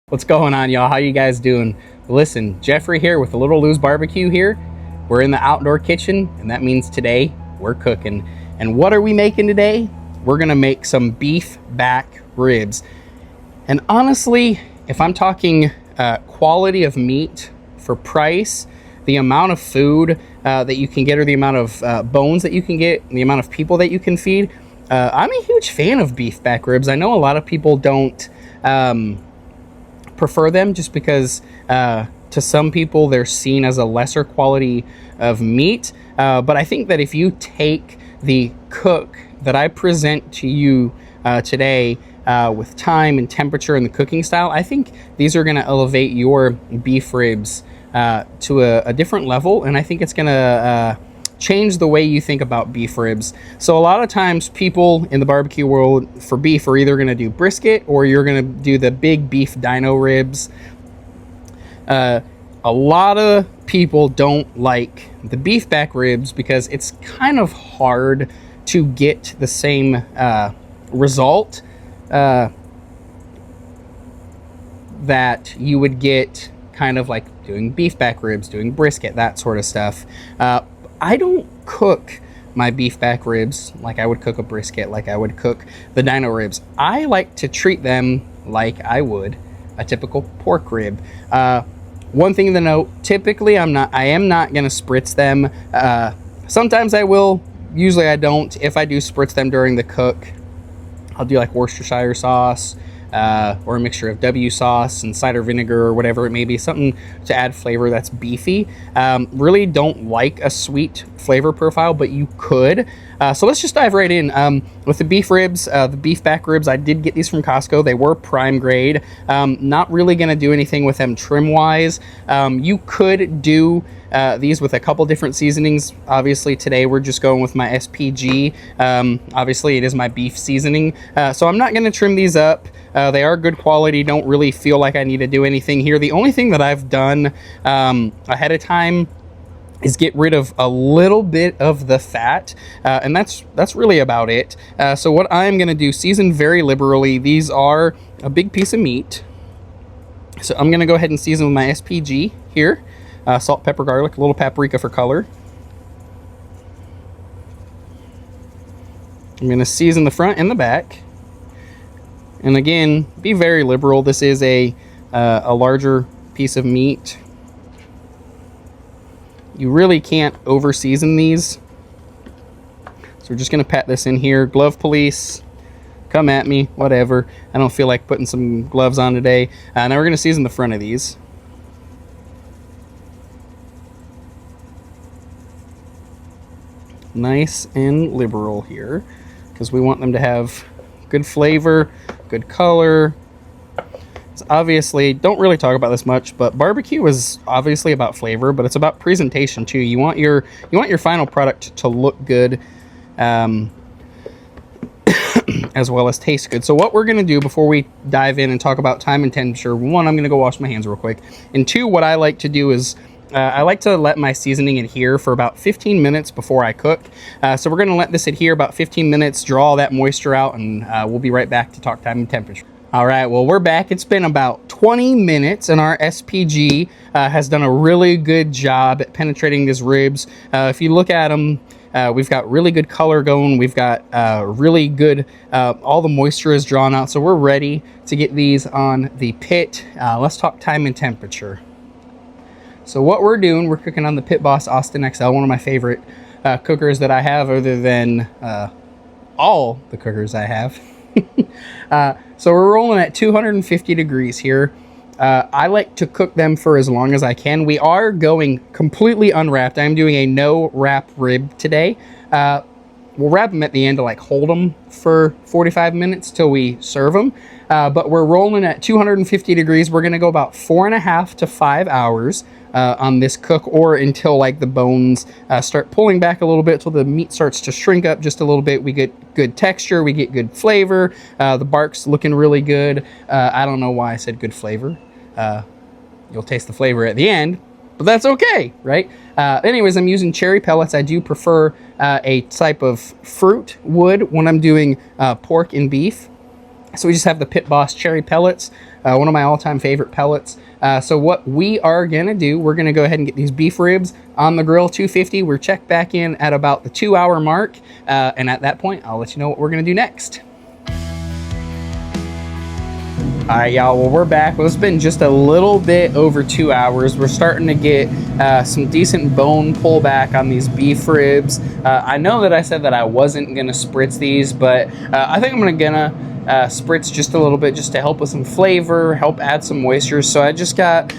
What's going on, y'all? How you guys doing? Listen, Jeffrey here with a Little Lou's Barbecue here. We're in the outdoor kitchen, and that means today we're cooking. And what are we making today? We're gonna make some beef back ribs. And honestly, if I'm talking quality of meat for price, the amount of food that you can get, or the amount of bones that you can get, and the amount of people that you can feed, I'm a huge fan of beef back ribs. I know a lot of people don't prefer them just because to some people they're seen as a lesser quality of meat, but I think that if you take the cook that I present to you today with time and temperature and the cooking style, I think these are going to elevate your beef ribs to a different level, and I think it's going to change the way you think about beef ribs. So a lot of times people in the barbecue world for beef are either going to do brisket, or you're going to do the big beef dino ribs. A lot of people don't like the beef back ribs because it's kind of hard to get the same result that you would get kind of like doing beef back ribs, doing brisket, that sort of stuff. I don't cook my beef back ribs like I would cook a brisket, like I would cook the dino ribs. I like to treat them like I would a typical pork rib. One thing to note, typically I am not going to spritz them. Sometimes I will, usually I don't. If I do spritz them during the cook, I'll do like Worcestershire sauce, or a mixture of W sauce and cider vinegar, or whatever it may be, something to add flavor that's beefy. Really don't like a sweet flavor profile, but you could. So let's just dive right in. With the beef ribs, the beef back ribs, I did get these from Costco. They were prime grade. Not really going to do anything with them trim wise. You could do these with a couple different seasonings. Obviously today we're just going with my SPG. Obviously it is my beef seasoning, so I'm not going to trim these up. They are good quality. Don't really feel like I need to do anything here. The only thing that I've done ahead of time is get rid of a little bit of the fat, and that's really about it. So what I'm going to do, season very liberally. These are a big piece of meat, so I'm going to go ahead and season with my SPG here. Salt, pepper, garlic, a little paprika for color. I'm going to season the front and the back. And again, be very liberal. This is a larger piece of meat. You really can't over season these. So we're just going to pat this in here. Glove police, come at me, whatever. I don't feel like putting some gloves on today. Now we're going to season the front of these. Nice and liberal here, because we want them to have good flavor, good color. It's obviously, don't really talk about this much, but barbecue is obviously about flavor, but it's about presentation too. You want your final product to look good, as well as taste good. So what we're going to do before we dive in and talk about time and temperature, one, I'm going to go wash my hands real quick, and two, what I like to do is I like to let my seasoning adhere for about 15 minutes before I cook. So we're going to let this adhere about 15 minutes, draw all that moisture out, and we'll be right back to talk time and temperature. All right, well, we're back. It's been about 20 minutes, and our SPG has done a really good job at penetrating these ribs. If you look at them, we've got really good color going. We've got really good, all the moisture is drawn out, so we're ready to get these on the pit. Let's talk time and temperature. So what we're doing, we're cooking on the Pit Boss Austin XL, one of my favorite cookers that I have, other than all the cookers I have. So we're rolling at 250 degrees here. I like to cook them for as long as I can. We are going completely unwrapped. I'm doing a no wrap rib today. We'll wrap them at the end to like hold them for 45 minutes till we serve them. But we're rolling at 250 degrees. We're going to go about 4.5 to 5 hours on this cook, or until like the bones start pulling back a little bit, till the meat starts to shrink up just a little bit. We get good texture, we get good flavor. The bark's looking really good. I don't know why I said good flavor. You'll taste the flavor at the end, but that's okay, right? Anyways, I'm using cherry pellets. I do prefer a type of fruit wood when I'm doing pork and beef. So we just have the Pit Boss cherry pellets, one of my all-time favorite pellets. So what we are gonna do, we're gonna go ahead and get these beef ribs on the grill, 250. We're checked back in at about the 2-hour mark. And at that point, I'll let you know what we're gonna do next. All right, y'all, well, we're back. Well, it's been just a little bit over 2 hours. We're starting to get some decent bone pullback on these beef ribs. I know that I said that I wasn't gonna spritz these, but I think I'm gonna spritz just a little bit just to help with some flavor, help add some moisture. So I just got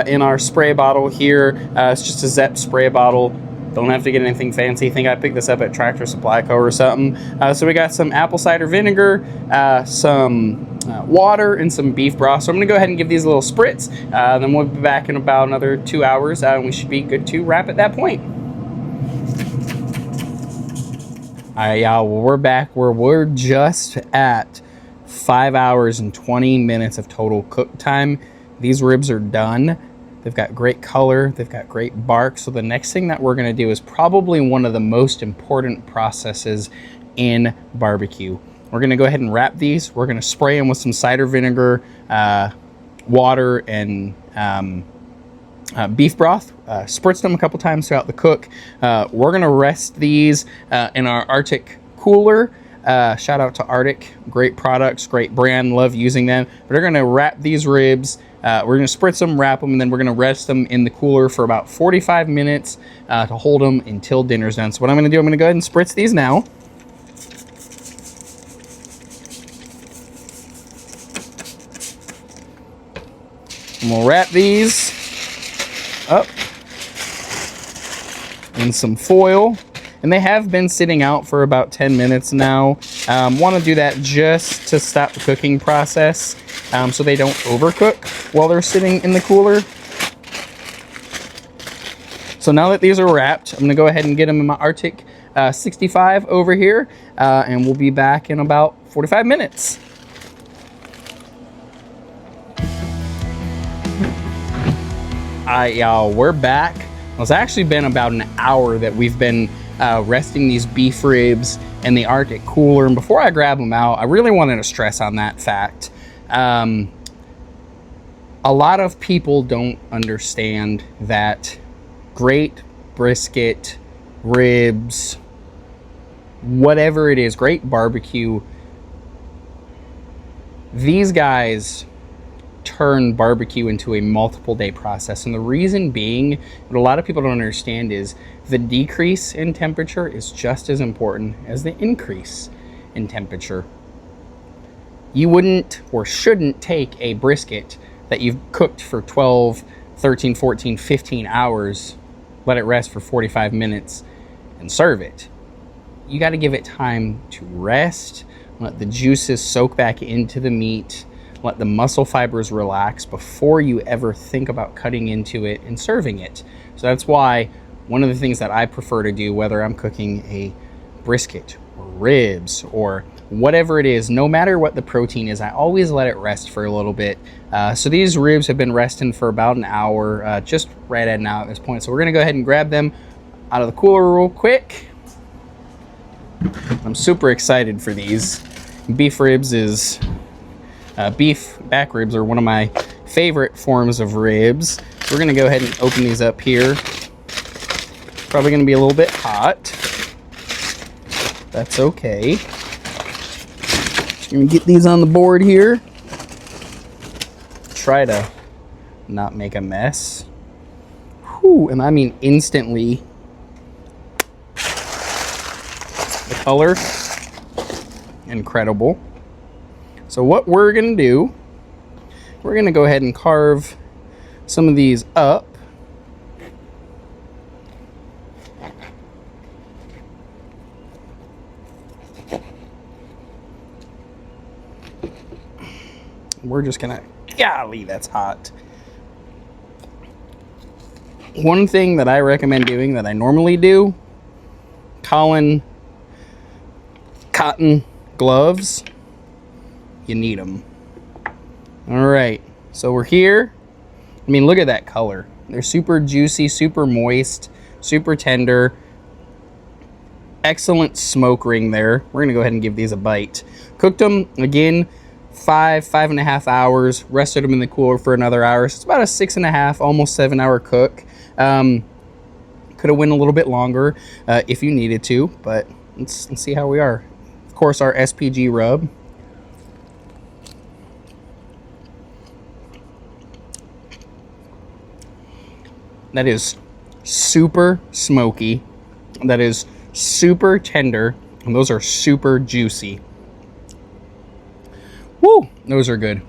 in our spray bottle here, it's just a Zep spray bottle. Don't have to get anything fancy. I think I picked this up at Tractor Supply Co. or something. So we got some apple cider vinegar, some water, and some beef broth. So I'm gonna go ahead and give these a little spritz. Then we'll be back in about another 2 hours, and we should be good to wrap at that point. All right, y'all, well, we're back where we're just at 5 hours and 20 minutes of total cook time. These ribs are done. They've got great color, they've got great bark. So the next thing that we're gonna do is probably one of the most important processes in barbecue. We're gonna go ahead and wrap these. We're gonna spray them with some cider vinegar, water, and beef broth. Spritz them a couple times throughout the cook. We're gonna rest these in our Arctic cooler. Shout out to Arctic, great products, great brand, love using them. But we're gonna wrap these ribs. We're gonna spritz them, wrap them, and then we're gonna rest them in the cooler for about 45 minutes to hold them until dinner's done. So what I'm gonna do, I'm gonna go ahead and spritz these now. And we'll wrap these up in some foil. And they have been sitting out for about 10 minutes now. Want to do that just to stop the cooking process so they don't overcook while they're sitting in the cooler. So now that these are wrapped, I'm going to go ahead and get them in my Arctic 65 over here, and we'll be back in about 45 minutes. All right, y'all, we're back. It's actually been about an hour that we've been resting these beef ribs in the Arctic cooler. And before I grab them out, I really wanted to stress on that fact. A lot of people don't understand that great brisket, ribs, whatever it is, great barbecue, these guys turn barbecue into a multiple day process. And the reason being, what a lot of people don't understand is the decrease in temperature is just as important as the increase in temperature. You wouldn't or shouldn't take a brisket that you've cooked for 12, 13, 14, 15 hours, let it rest for 45 minutes, and serve it. You got to give it time to rest, let the juices soak back into the meat, let the muscle fibers relax before you ever think about cutting into it and serving it. So that's why one of the things that I prefer to do, whether I'm cooking a brisket or ribs or whatever it is, no matter what the protein is, I always let it rest for a little bit. So these ribs have been resting for about an hour, just right at now at this point. So we're gonna go ahead and grab them out of the cooler real quick. I'm super excited for these. Beef ribs is beef back ribs are one of my favorite forms of ribs. We're gonna go ahead and open these up here. Probably gonna be a little bit hot. That's okay. Just gonna get these on the board here. Try to not make a mess. Whew, and I mean instantly. The color, incredible. So what we're gonna do, we're gonna go ahead and carve some of these up. We're just gonna, golly, that's hot. One thing that I recommend doing that I normally do, cotton gloves. You need them. All right, so we're here. I mean, look at that color. They're super juicy, super moist, super tender. Excellent smoke ring there. We're gonna go ahead and give these a bite. Cooked them again five and a half hours, rested them in the cooler for another hour. So it's about a 6.5, almost 7-hour cook. Could have went a little bit longer if you needed to, but let's see how we are. Of course, our SPG rub. That is super smoky. That is super tender. And those are super juicy. Woo, those are good.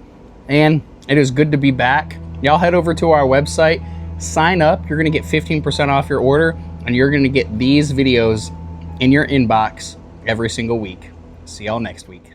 And it is good to be back. Y'all head over to our website, sign up. You're going to get 15% off your order, and you're going to get these videos in your inbox every single week. See y'all next week.